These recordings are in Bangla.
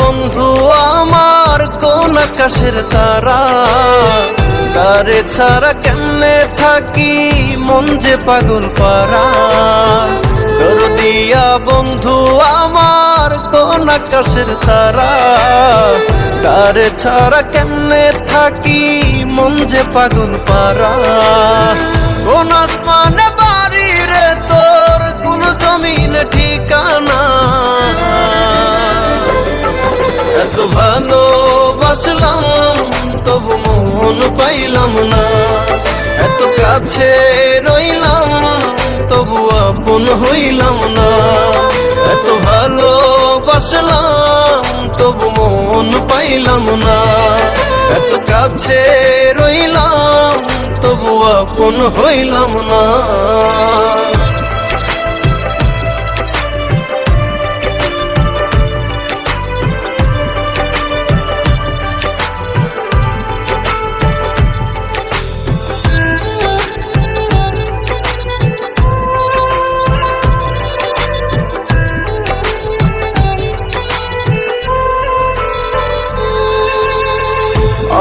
বন্ধু আমার কোন আকাশের তারা, তারে ছাড়া কেমনে থাকি মন যে পাগল পারা। দরদিয়া বন্ধু আমার কোন আকাশের তারা, তারে ছাড়া কেমনে থাকি মন যে পাগল পারা। কোন আসমানে বাড়ি রে তোর, কোন জমিনে ঠিকানা, এত ভালোবাসলাম তবু মন পাইলাম না। এত কাছে রইলাম তবু আপন হইলাম না। এত ভালোবাসলাম তবু মন পাইলাম না। এত কাছে রইলাম তবু আপন হইলাম না।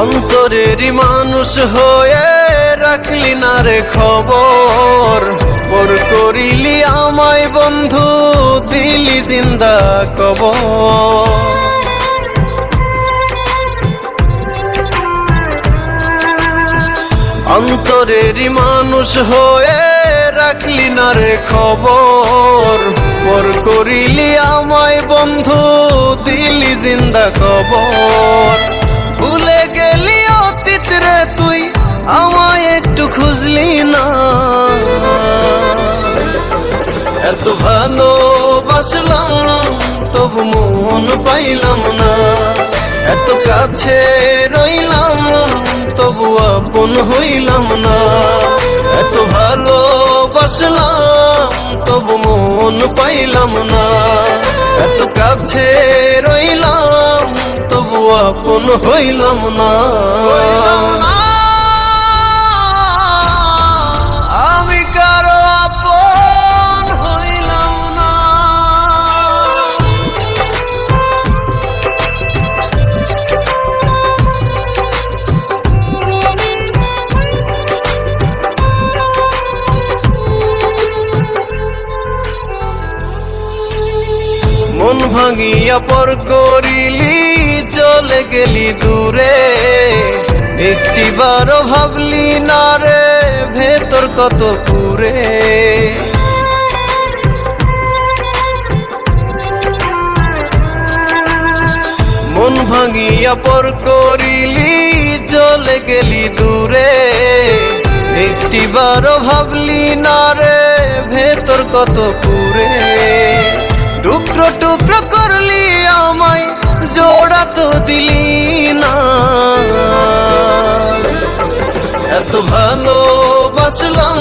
অন্তরেরই মানুষ হয়ে রাখলি না রে খবর, পর করিলি আমায় বন্ধু দিলি জিন্দা কবর। অন্তরেরই মানুষ হয়ে রাখলি না রে খবর, পর করিলি আমায় বন্ধু দিলি জিন্দা কবর। ভুলে গেলি অতীত রে তুই আমায় একটু খুঁজলি না। এত ভালোবাসলাম তবু মন পাইলাম না। এত কাছে রইলাম তবু আপন হইলাম না। এত ভালোবাসলাম তবু মন পাইলাম না। এত কাছে রইলাম তবু আপন হইলাম না। আমি কারো আপন হইলাম না। মন ভাঙিয়া পর করিলি চলে গেলি দূরে, একটিবারও ভাবলি না রে ভেতর কত পুরে। মন ভাঙিয়া পর করিলি চলে গেলি দূরে, একটিবারও ভাবলি না রে ভেতর কত পুরে। টুকরো টুকরো করলি আমায় জোড়া তো দিলি না। এত ভালোবাসলাম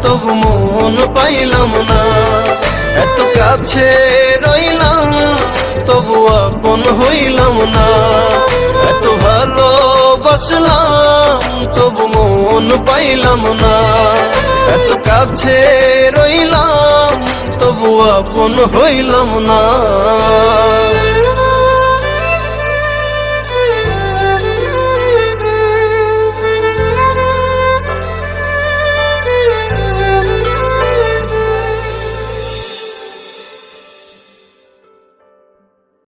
তবু মন পাইলাম না। এত কাছে রইলাম তবু আপন হইলাম না। এত ভালোবাসলাম তবু মন পাইলাম না। এত কাছে রইলাম তবু আপন হইলাম না।